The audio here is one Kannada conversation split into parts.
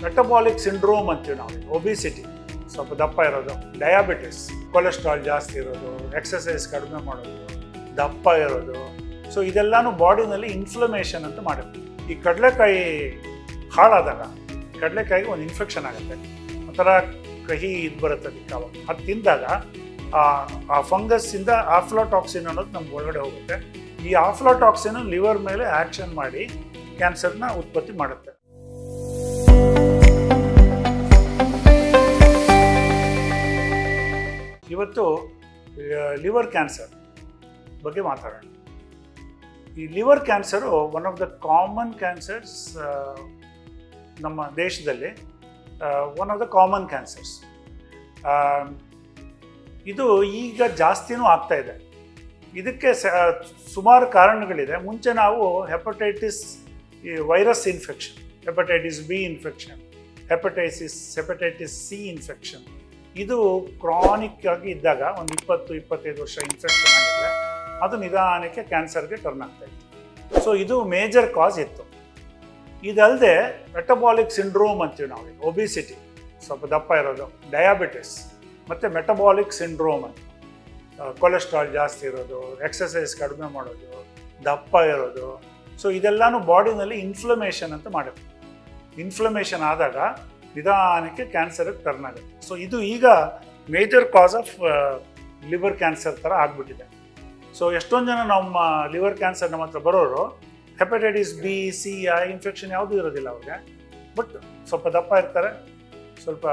ಮೆಟಬಾಲಿಕ್ ಸಿಂಡ್ರೋಮ್ ಅಂತೀವಿ ನಾವು. ಒಬಿಸಿಟಿ, ಸ್ವಲ್ಪ ದಪ್ಪ ಇರೋದು, ಡಯಾಬಿಟಿಸ್, ಕೊಲೆಸ್ಟ್ರಾಲ್ ಜಾಸ್ತಿ ಇರೋದು, ಎಕ್ಸಸೈಸ್ ಕಡಿಮೆ ಮಾಡೋದು, ದಪ್ಪ ಇರೋದು. ಸೊ ಇದೆಲ್ಲನೂ ಬಾಡಿನಲ್ಲಿ ಇನ್ಫ್ಲಮೇಷನ್ ಅಂತ ಮಾಡುತ್ತೆ. ಈ ಕಡಲೆಕಾಯಿ ಹಾಳಾದಾಗ ಕಡಲೆಕಾಯಿಗೆ ಒಂದು ಇನ್ಫೆಕ್ಷನ್ ಆಗುತ್ತೆ, ಒಂಥರ ಕಹಿ ಇದು ಬರುತ್ತೆ ಅದಕ್ಕೆ. ಅವಾಗ ಅದು ತಿಂದಾಗ ಆ ಫಂಗಸ್ಸಿಂದ ಆಫ್ಲೋಟಾಕ್ಸಿನ್ ಅನ್ನೋದು ನಮ್ಗೆ ಒಳಗಡೆ ಹೋಗುತ್ತೆ. ಈ ಆಫ್ಲೋಟಾಕ್ಸಿನ್ ಲಿವರ್ ಮೇಲೆ ಆ್ಯಕ್ಷನ್ ಮಾಡಿ ಕ್ಯಾನ್ಸರ್ನ ಉತ್ಪತ್ತಿ ಮಾಡುತ್ತೆ. ಇವತ್ತು ಲಿವರ್ ಕ್ಯಾನ್ಸರ್ ಬಗ್ಗೆ ಮಾತಾಡೋಣ. ಈ liver cancer one of the common cancers ನಮ್ಮ ದೇಶದಲ್ಲಿ, one of the common cancers. ಇದು ಈಗ ಜಾಸ್ತಿನೂ ಆಗ್ತಾ ಇದೆ. ಇದಕ್ಕೆ ಸುಮಾರು ಕಾರಣಗಳಿದೆ. ಮುಂಚೆ ನಾವು hepatitis virus infection, hepatitis B infection, hepatitis C infection, ಇದು ಕ್ರಾನಿಕ್ ಆಗಿ ಇದ್ದಾಗ ಒಂದು 20-25 ವರ್ಷ ಇನ್ಫೆಕ್ಷನ್ ಆಗಿದ್ರೆ ಅದು ನಿಧಾನಕ್ಕೆ ಕ್ಯಾನ್ಸರ್ಗೆ ಟರ್ನ್ ಆಗ್ತಾ ಇತ್ತು. ಸೊ ಇದು ಮೇಜರ್ ಕಾಸ್ ಇತ್ತು. ಇದಲ್ಲದೆ ಮೆಟಬಾಲಿಕ್ ಸಿಂಡ್ರೋಮ್ ಅಂತೀವಿ ನಾವು. ಒಬಿಸಿಟಿ, ಸ್ವಲ್ಪ ದಪ್ಪ ಇರೋದು, ಡಯಾಬಿಟಿಸ್ ಮತ್ತು ಮೆಟಬಾಲಿಕ್ ಸಿಂಡ್ರೋಮ್ ಅಂತ, ಕೊಲೆಸ್ಟ್ರಾಲ್ ಜಾಸ್ತಿ ಇರೋದು, ಎಕ್ಸಸೈಸ್ ಕಡಿಮೆ ಮಾಡೋದು, ದಪ್ಪ ಇರೋದು. ಸೊ ಇದೆಲ್ಲನೂ ಬಾಡಿನಲ್ಲಿ ಇನ್ಫ್ಲಮೇಷನ್ ಅಂತ ಮಾಡುತ್ತೆ. ಇನ್ಫ್ಲಮೇಷನ್ ಆದಾಗ ನಿಧಾನಕ್ಕೆ ಕ್ಯಾನ್ಸರ್ಗೆ ಟರ್ನ್ ಆಗುತ್ತೆ. ಸೊ ಇದು ಈಗ major cause of liver cancer ಥರ ಆಗ್ಬಿಟ್ಟಿದೆ. ಸೊ ಎಷ್ಟೊಂದು ಜನ ನಮ್ಮ ಲಿವರ್ ಕ್ಯಾನ್ಸರ್ ನಮ್ಮ ಹತ್ರ ಬರೋರು ಹೆಪಟೈಟಿಸ್ ಬಿ, ಸಿ, ಆ ಇನ್ಫೆಕ್ಷನ್ ಯಾವುದೂ ಇರೋದಿಲ್ಲ ಅವ್ರಿಗೆ. ಬಟ್ ಸ್ವಲ್ಪ ದಪ್ಪ ಇರ್ತಾರೆ, ಸ್ವಲ್ಪ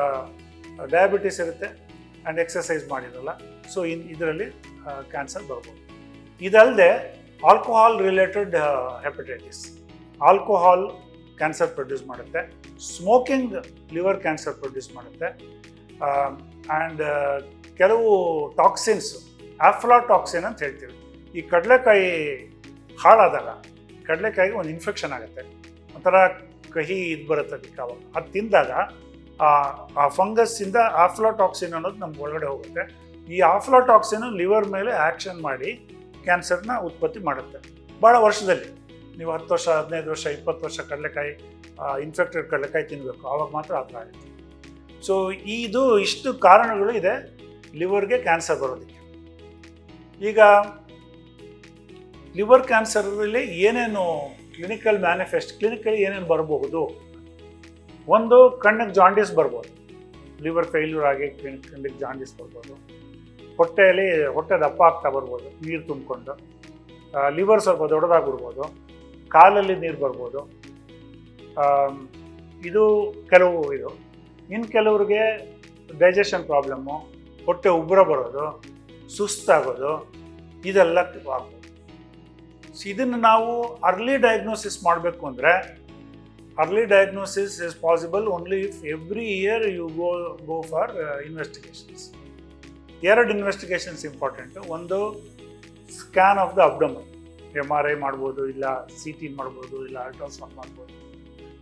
ಡಯಾಬಿಟಿಸ್ ಇರುತ್ತೆ ಆ್ಯಂಡ್ ಎಕ್ಸಸೈಸ್ ಮಾಡಿರಲ್ಲ. ಸೊ ಇದರಲ್ಲಿ ಕ್ಯಾನ್ಸರ್ ಬರ್ಬೋದು. ಇದಲ್ಲದೆ alcohol related hepatitis, alcohol cancer produce ಮಾಡುತ್ತೆ. ಸ್ಮೋಕಿಂಗ್ ಲಿವರ್ ಕ್ಯಾನ್ಸರ್ ಪ್ರೊಡ್ಯೂಸ್ ಮಾಡುತ್ತೆ. ಆ್ಯಂಡ್ ಕೆಲವು ಟಾಕ್ಸಿನ್ಸ್, ಆಫ್ಲಾಟಾಕ್ಸಿನ್ ಅಂತ ಹೇಳ್ತೀವಿ. ಈ ಕಡಲೆಕಾಯಿ ಹಾಳಾದಾಗ ಕಡಲೆಕಾಯಿಗೆ ಒಂದು ಇನ್ಫೆಕ್ಷನ್ ಆಗುತ್ತೆ, ಒಂಥರ ಕಹಿ ಇದು ಬರುತ್ತೆ ಅದಕ್ಕೆ. ಅವಾಗ ಅದು ತಿಂದಾಗ ಆ ಫಂಗಸ್ಸಿಂದ ಆಫ್ಲೋಟಾಕ್ಸಿನ್ ಅನ್ನೋದು ನಮ್ಗೆ ಒಳಗಡೆ ಹೋಗುತ್ತೆ. ಈ ಆಫ್ಲೋಟಾಕ್ಸಿನ್ ಲಿವರ್ ಮೇಲೆ ಆ್ಯಕ್ಷನ್ ಮಾಡಿ ಕ್ಯಾನ್ಸರ್ನ ಉತ್ಪತ್ತಿ ಮಾಡುತ್ತೆ. ಭಾಳ ವರ್ಷದಲ್ಲಿ ನೀವು 10 ವರ್ಷ, 15 ವರ್ಷ, 20 ವರ್ಷ ಕಡಲೆಕಾಯಿ, ಇನ್ಫೆಕ್ಟೆಡ್ ಕಡಲೆಕಾಯಿ ತಿನ್ನಬೇಕು, ಆವಾಗ ಮಾತ್ರ ಆ ಥರ ಆಗುತ್ತೆ. ಸೊ ಇಷ್ಟು ಕಾರಣಗಳು ಇದೆ ಲಿವರ್ಗೆ ಕ್ಯಾನ್ಸರ್ ಬರೋದಕ್ಕೆ. ಈಗ ಲಿವರ್ ಕ್ಯಾನ್ಸರಲ್ಲಿ ಏನೇನು ಕ್ಲಿನಿಕಲಿ ಏನೇನು ಬರಬಹುದು? ಒಂದು, ಕಣ್ಣಿಗೆ ಜಾಂಡೀಸ್ ಬರ್ಬೋದು, ಲಿವರ್ ಫೇಲ್ಯೂರ್ ಆಗಿ ಕಣ್ಣಿಗೆ ಜಾಂಡೀಸ್ ಬರ್ಬೋದು. ಹೊಟ್ಟೆ ದಪ್ಪ ಆಗ್ತಾ ಬರ್ಬೋದು, ನೀರು ತುಂಬಿಕೊಂಡು. ಲಿವರ್ ಸ್ವಲ್ಪ ದೊಡ್ಡದಾಗ್ಬಿಡ್ಬೋದು. ಕಾಲಲ್ಲಿ ನೀರು ಬರ್ಬೋದು. ಇದು ಕೆಲವು ಇದು. ಇನ್ನು ಕೆಲವ್ರಿಗೆ ಡೈಜೆಷನ್ ಪ್ರಾಬ್ಲಮ್ಮು, ಹೊಟ್ಟೆ ಉಬ್ಬರ ಬರೋದು, ಸುಸ್ತಾಗೋದು, ಇದೆಲ್ಲ ಆಗ್ಬೋದು. ಇದನ್ನು ನಾವು ಅರ್ಲಿ ಡಯಾಗ್ನೋಸಿಸ್ ಮಾಡಬೇಕು ಅಂದರೆ, early diagnosis is possible only if every year you go for investigations. 2 investigations important. ಒಂದು, scan of the abdomen, MRI ಮಾಡ್ಬೋದು, ಇಲ್ಲ CT ಮಾಡ್ಬೋದು, ಇಲ್ಲ ಅಲ್ಟ್ರಾಸೌಂಡ್ ಮಾಡ್ಬೋದು.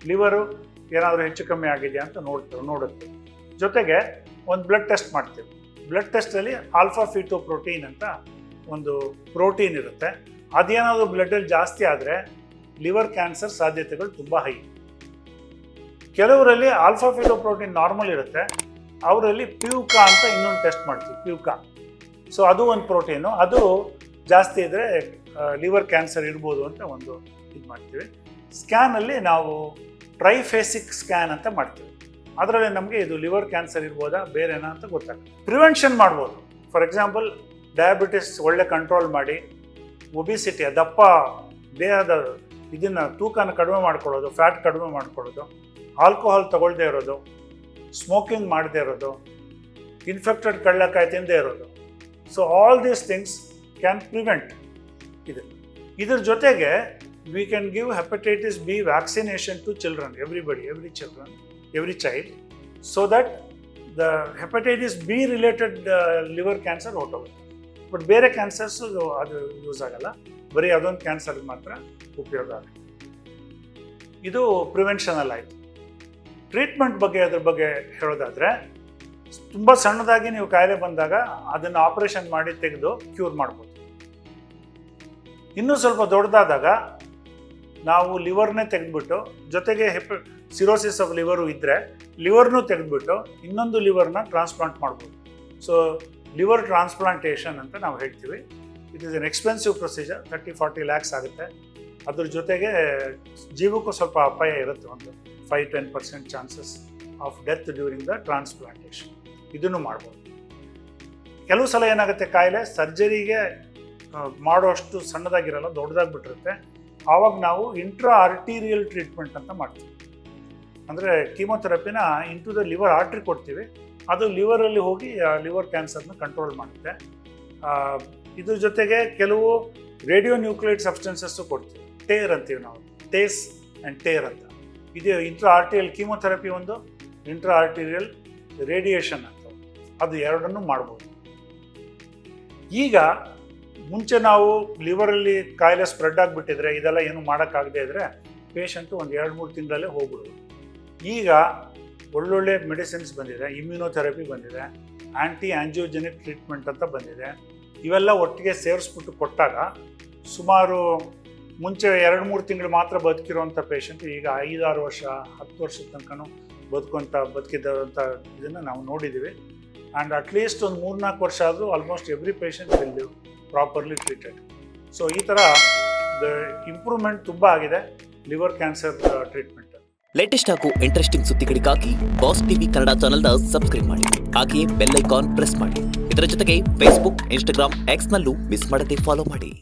ಲಿವರು ಏನಾದರೂ ಹೆಚ್ಚು ಕಮ್ಮಿ ಆಗಿದೆಯಾ ಅಂತ ನೋಡುತ್ತೆ. ಜೊತೆಗೆ ಒಂದು ಬ್ಲಡ್ ಟೆಸ್ಟ್ ಮಾಡ್ತೀವಿ. ಬ್ಲಡ್ ಟೆಸ್ಟಲ್ಲಿ ಆಲ್ಫಾ ಫೀಟೋಪ್ರೋಟೀನ್ ಅಂತ ಒಂದು ಪ್ರೋಟೀನ್ ಇರುತ್ತೆ. ಅದೇನಾದರೂ ಬ್ಲಡ್ಡಲ್ಲಿ ಜಾಸ್ತಿ ಆದರೆ ಲಿವರ್ ಕ್ಯಾನ್ಸರ್ ಸಾಧ್ಯತೆಗಳು ತುಂಬ ಹೈ. ಕೆಲವರಲ್ಲಿ ಆಲ್ಫಾ ಫೀಟೋಪ್ರೋಟೀನ್ ನಾರ್ಮಲ್ ಇರುತ್ತೆ, ಅವರಲ್ಲಿ ಪ್ಯೂಕಾ ಅಂತ ಇನ್ನೊಂದು ಟೆಸ್ಟ್ ಮಾಡ್ತೀವಿ, ಪ್ಯೂಕಾ. ಸೊ ಅದು ಒಂದು ಪ್ರೋಟೀನು, ಅದು ಜಾಸ್ತಿ ಇದ್ದರೆ ಲಿವರ್ ಕ್ಯಾನ್ಸರ್ ಇರ್ಬೋದು ಅಂತ ಒಂದು ಇದು ಮಾಡ್ತೀವಿ. ಸ್ಕ್ಯಾನಲ್ಲಿ ನಾವು ಟ್ರೈಫೇಸಿಕ್ ಸ್ಕ್ಯಾನ್ ಅಂತ ಮಾಡ್ತೀವಿ. ಅದರಲ್ಲಿ ನಮಗೆ ಇದು ಲಿವರ್ ಕ್ಯಾನ್ಸರ್ ಇರ್ಬೋದಾ ಬೇರೆನಾ ಅಂತ ಗೊತ್ತಾಗ್ತದೆ. ಪ್ರಿವೆನ್ಷನ್ ಮಾಡ್ಬೋದು. ಫಾರ್ ಎಕ್ಸಾಂಪಲ್, ಡಯಾಬಿಟಿಸ್ ಒಳ್ಳೆ ಕಂಟ್ರೋಲ್ ಮಾಡಿ, ಒಬಿಸಿಟಿ, ದಪ್ಪ ದೇಹದ ಇದನ್ನು ತೂಕನ ಕಡಿಮೆ ಮಾಡ್ಕೊಳ್ಳೋದು, ಫ್ಯಾಟ್ ಕಡಿಮೆ ಮಾಡ್ಕೊಳ್ಳೋದು, ಆಲ್ಕೋಹಾಲ್ ತಗೊಳ್ಳದೇ ಇರೋದು, ಸ್ಮೋಕಿಂಗ್ ಮಾಡದೇ ಇರೋದು, ಇನ್ಫೆಕ್ಟೆಡ್ ಕಡಲೆಕಾಯಿ ತಿನ್ನದೇ ಇರೋದು. So all these things can prevent ಇದ್ರ ಜೊತೆಗೆ we can give hepatitis B vaccination to children, every child, so that the hepatitis B related liver cancer ಹೊರಟೋಗುತ್ತೆ. ಬಟ್ ಬೇರೆ ಕ್ಯಾನ್ಸರ್ಸ್ ಅದು ಯೂಸ್ ಆಗಲ್ಲ, ಬರೀ ಅದೊಂದು ಕ್ಯಾನ್ಸರ್ಗೆ ಮಾತ್ರ ಉಪಯೋಗ ಆಗುತ್ತೆ. ಇದು ಪ್ರಿವೆನ್ಷನಲ್ಲಿ ಆಯಿತು. ಟ್ರೀಟ್ಮೆಂಟ್ ಬಗ್ಗೆ ಅದ್ರ ಬಗ್ಗೆ ಹೇಳೋದಾದರೆ, ತುಂಬ ಸಣ್ಣದಾಗಿ ನೀವು ಕಾಯಿಲೆ ಬಂದಾಗ ಅದನ್ನು ಆಪರೇಷನ್ ಮಾಡಿ ತೆಗೆದು ಕ್ಯೂರ್ ಮಾಡ್ಬೋದು. ಇನ್ನೂ ಸ್ವಲ್ಪ ದೊಡ್ಡದಾದಾಗ ನಾವು ಲಿವರ್ನೇ ತೆಗೆದುಬಿಟ್ಟು ಜೊತೆಗೆ ಸಿರೋಸಿಸ್ ಆಫ್ ಲಿವರು ಇದ್ದರೆ ಲಿವರ್ನೂ ತೆಗೆದುಬಿಟ್ಟು ಇನ್ನೊಂದು ಲಿವರ್ನ ಟ್ರಾನ್ಸ್ಪ್ಲಾಂಟ್ ಮಾಡ್ಬೋದು. ಸೊ ಲಿವರ್ ಟ್ರಾನ್ಸ್ಪ್ಲಾಂಟೇಷನ್ ಅಂತ ನಾವು ಹೇಳ್ತೀವಿ. It is N expensive procedure, 30-40 lakhs ಆಗುತ್ತೆ. ಅದ್ರ ಜೊತೆಗೆ ಜೀವಕ್ಕೂ ಸ್ವಲ್ಪ ಅಪಾಯ ಇರುತ್ತೆ, ಒಂದು 5-10% chances of death during the transplantation. ಇದನ್ನು ಮಾಡ್ಬೋದು. ಕೆಲವು ಸಲ ಏನಾಗುತ್ತೆ, ಕಾಯಿಲೆ ಸರ್ಜರಿಗೆ ಮಾಡೋಷ್ಟು ಸಣ್ಣದಾಗಿರಲ್ಲ, ದೊಡ್ಡದಾಗಿಬಿಟ್ಟಿರುತ್ತೆ. ಆವಾಗ ನಾವು ಇಂಟ್ರಾ ಆರ್ಟೀರಿಯಲ್ ಟ್ರೀಟ್ಮೆಂಟ್ ಅಂತ ಮಾಡ್ತೀವಿ. ಅಂದರೆ ಕೀಮೊಥೆರಪಿನ ಇಂಟು ದ ಲಿವರ್ ಆರ್ಟ್ರಿ ಕೊಡ್ತೀವಿ, ಅದು ಲಿವರಲ್ಲಿ ಹೋಗಿ ಲಿವರ್ ಕ್ಯಾನ್ಸರ್ನ ಕಂಟ್ರೋಲ್ ಮಾಡುತ್ತೆ. ಇದ್ರ ಜೊತೆಗೆ ಕೆಲವು ರೇಡಿಯೋ ನ್ಯೂಕ್ಲಿಯೈಡ್ ಸಬ್ಸ್ಟೆನ್ಸಸ್ಸು ಕೊಡ್ತೀವಿ, ಟೇರ್ ಅಂತೀವಿ ನಾವು, ಟೇಸ್ ಆ್ಯಂಡ್ ಟೇರ್ ಅಂತ. ಇದು ಇಂಟ್ರಾ ಆರ್ಟಿರಿಯಲ್ ಕೀಮೊಥೆರಪಿ ಒಂದು, ಇಂಟ್ರಾ ಆರ್ಟಿರಿಯಲ್ ರೇಡಿಯೇಷನ್ ಅಂತ, ಅದು ಎರಡನ್ನೂ ಮಾಡ್ಬೋದು. ಈಗ ಮುಂಚೆ ನಾವು ಲಿವರಲ್ಲಿ ಕಾಯಿಲೆ ಸ್ಪ್ರೆಡ್ ಆಗಿಬಿಟ್ಟಿದ್ರೆ, ಇದೆಲ್ಲ ಏನು ಮಾಡೋಕ್ಕಾಗದೇ ಇದ್ದರೆ ಪೇಷಂಟು ಒಂದು 2-3 ತಿಂಗಳಲ್ಲೇ ಹೋಗ್ಬಿಡೋದು. ಈಗ ಒಳ್ಳೊಳ್ಳೆ ಮೆಡಿಸಿನ್ಸ್ ಬಂದಿದೆ, ಇಮ್ಯುನೋಥೆರಪಿ ಬಂದಿದೆ, ಆ್ಯಂಟಿ ಆಂಜಿಯೋಜೆನಿಕ್ ಟ್ರೀಟ್ಮೆಂಟ್ ಅಂತ ಬಂದಿದೆ. ಇವೆಲ್ಲ ಒಟ್ಟಿಗೆ ಸೇರಿಸ್ಬಿಟ್ಟು ಕೊಟ್ಟಾಗ ಸುಮಾರು ಮುಂಚೆ 2-3 ತಿಂಗಳು ಮಾತ್ರ ಬದುಕಿರೋಂಥ ಪೇಷಂಟು ಈಗ 5-6 ವರ್ಷ 10 ವರ್ಷದ ತನಕನೂ ಬದುಕಿದಂಥ ಇದನ್ನು ನಾವು ನೋಡಿದ್ದೀವಿ. ಆ್ಯಂಡ್ ಅಟ್ಲೀಸ್ಟ್ ಒಂದು 3-4 ವರ್ಷ ಆದರೂ almost every patient will live properly treated. So ಈ ಥರ ಇಂಪ್ರೂವ್ಮೆಂಟ್ ತುಂಬ ಆಗಿದೆ ಲಿವರ್ ಕ್ಯಾನ್ಸರ್ ಟ್ರೀಟ್ಮೆಂಟ್. ಲೇಟೆಸ್ಟ್ ಹಾಗೂ ಇಂಟ್ರೆಸ್ಟಿಂಗ್ ಸುದ್ದಿಗಳಿಗಾಗಿ ಬಾಸ್ ಟಿವಿ ಕನ್ನಡ ಚಾನೆಲ್ನ ಸಬ್ಸ್ಕ್ರೈಬ್ ಮಾಡಿ. ಹಾಗೆಯೇ ಬೆಲ್ ಐಕಾನ್ ಪ್ರೆಸ್ ಮಾಡಿ. ಇದರ ಜೊತೆಗೆ ಫೇಸ್ಬುಕ್, ಇನ್ಸ್ಟಾಗ್ರಾಮ್, ಎಕ್ಸ್ನಲ್ಲೂ ಮಿಸ್ ಮಾಡದೆ ಫಾಲೋ ಮಾಡಿ.